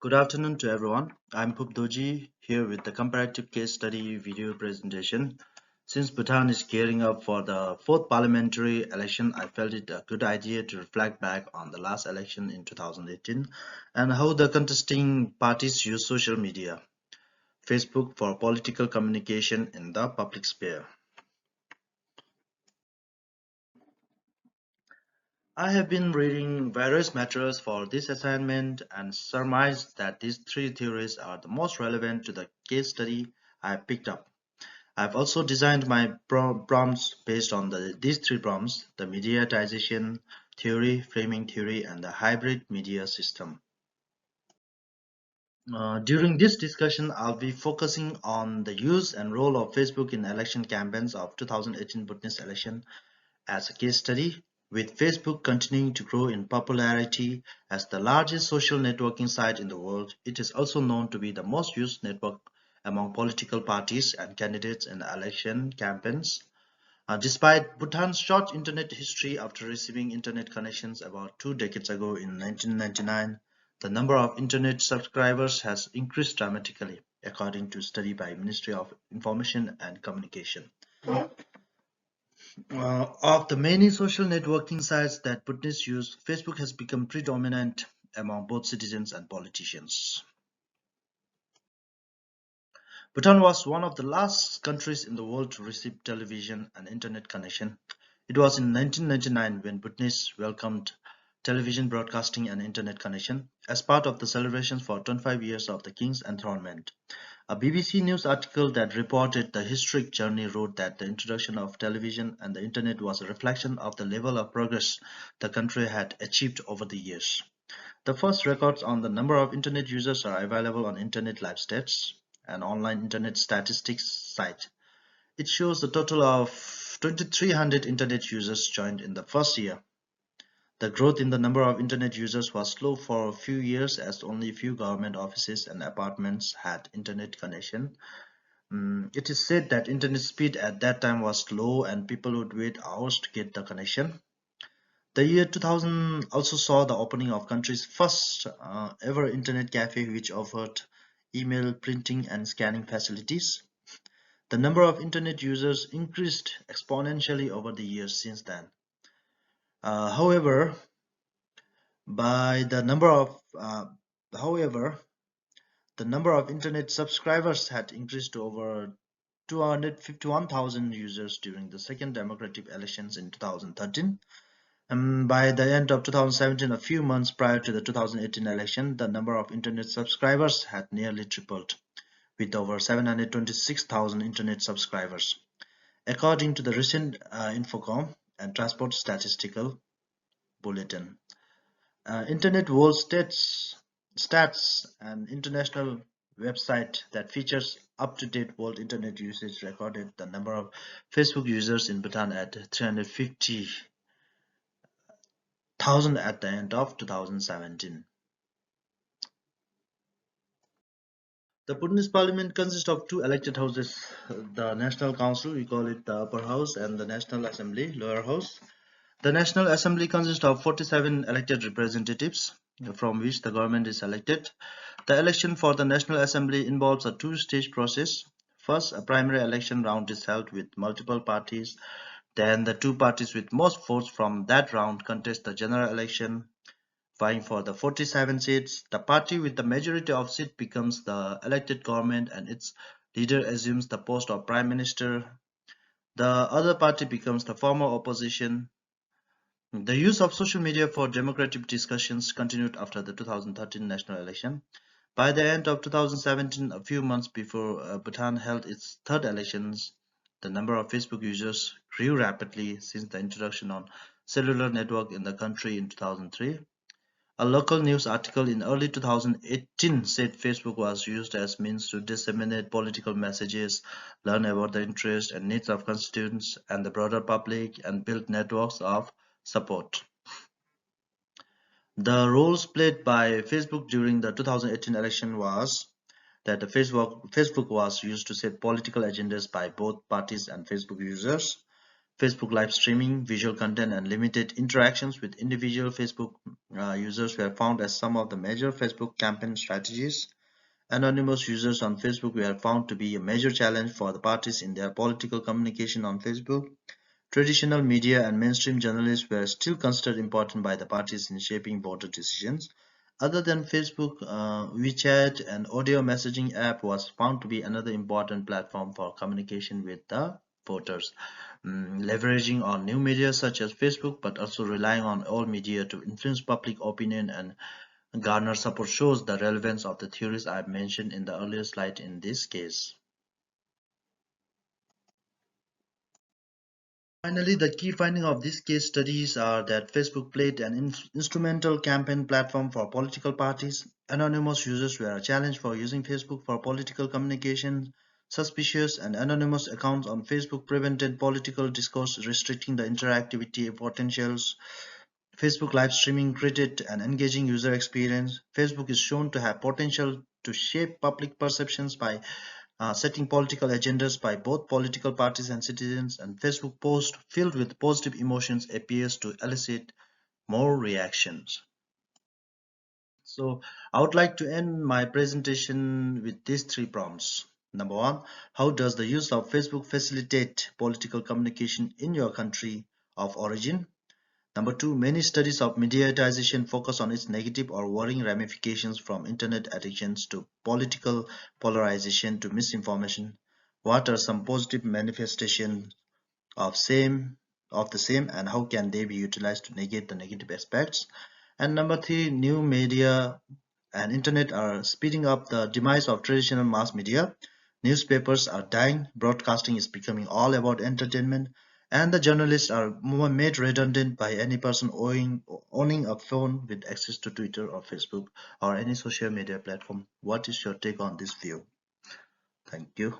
Good afternoon to everyone. I'm Phubs here with the comparative case study video presentation. Since Bhutan is gearing up for the fourth parliamentary election, I felt it a good idea to reflect back on the last election in 2018 and how the contesting parties use social media, Facebook for political communication in the public sphere. I have been reading various materials for this assignment and surmised that these three theories are the most relevant to the case study I picked up. I've also designed my prompts based on these three prompts: the mediatization theory, framing theory, and the hybrid media system. During this discussion, I'll be focusing on the use and role of Facebook in election campaigns of 2018 Bhutanese election as a case study, with Facebook continuing to grow in popularity as the largest social networking site in the world. It is also known to be the most used network among political parties and candidates in election campaigns. Despite Bhutan's short internet history after receiving internet connections about 2 decades ago in 1999, the number of internet subscribers has increased dramatically, according to a study by Ministry of Information and Communication. Of the many social networking sites that Bhutanese use, Facebook has become predominant among both citizens and politicians. Bhutan was one of the last countries in the world to receive television and internet connection. It was in 1999 when Bhutanese welcomed television broadcasting and internet connection as part of the celebrations for 25 years of the king's enthronement. A BBC News article that reported the historic journey wrote that the introduction of television and the internet was a reflection of the level of progress the country had achieved over the years. The first records on the number of internet users are available on Internet Live Stats, an online internet statistics site. It shows a total of 2,300 internet users joined in the first year. The growth in the number of internet users was slow for a few years as only few government offices and apartments had internet connection. It is said that internet speed at that time was low and people would wait hours to get the connection. The year 2000 also saw the opening of country's first ever internet cafe, which offered email, printing, and scanning facilities. The number of internet users increased exponentially over the years since then. However, by the number of however, the number of internet subscribers had increased to over 251,000 users during the second democratic elections in 2013. And by the end of 2017, a few months prior to the 2018 election, the number of internet subscribers had nearly tripled, with over 726,000 internet subscribers. According to the recent Infocom and Transport Statistical Bulletin, Internet World Stats, an international website that features up-to-date world internet usage, recorded the number of Facebook users in Bhutan at 350,000 at the end of 2017. The Bhutanese parliament consists of two elected houses: the National Council, we call it the upper house, and the National Assembly, lower house. The National Assembly consists of 47 elected representatives, from which the government is elected. The election for the National Assembly involves a two-stage process. First, a primary election round is held with multiple parties. Then the two parties with most votes from that round contest the general election, vying for the 47 seats. The party with the majority of seats becomes the elected government and its leader assumes the post of prime minister. The other party becomes the former opposition. The use of social media for democratic discussions continued after the 2013 national election. By the end of 2017, a few months before Bhutan held its third elections, the number of Facebook users grew rapidly since the introduction on cellular network in the country in 2003. A local news article in early 2018 said Facebook was used as means to disseminate political messages, learn about the interests and needs of constituents and the broader public, and build networks of support. The roles played by Facebook during the 2018 election was that the Facebook was used to set political agendas by both parties and Facebook users. Facebook live streaming, visual content, and limited interactions with individual Facebook users were found as some of the major Facebook campaign strategies. Anonymous users on Facebook were found to be a major challenge for the parties in their political communication on Facebook. Traditional media and mainstream journalists were still considered important by the parties in shaping voter decisions. Other than Facebook, WeChat, an audio messaging app was found to be another important platform for communication with the voters. Leveraging on new media such as Facebook, but also relying on old media to influence public opinion and garner support shows the relevance of the theories I mentioned in the earlier slide in this case. Finally, the key finding of these case studies are that Facebook played an instrumental campaign platform for political parties. Anonymous users were a challenge for using Facebook for political communication. Suspicious and anonymous accounts on Facebook prevented political discourse, restricting the interactivity potentials. Facebook live streaming created an engaging user experience. Facebook is shown to have potential to shape public perceptions by setting political agendas by both political parties and citizens, and Facebook post filled with positive emotions appears to elicit more reactions. So I would like to end my presentation with these three prompts. Number one, how does the use of Facebook facilitate political communication in your country of origin? Number two, many studies of mediatization focus on its negative or worrying ramifications from internet addictions to political polarization to misinformation. What are some positive manifestations of same of the same and how can they be utilized to negate the negative aspects? And number three, new media and internet are speeding up the demise of traditional mass media. Newspapers are dying, broadcasting is becoming all about entertainment, and the journalists are made redundant by any person owning a phone with access to Twitter or Facebook or any social media platform. What is your take on this view? Thank you.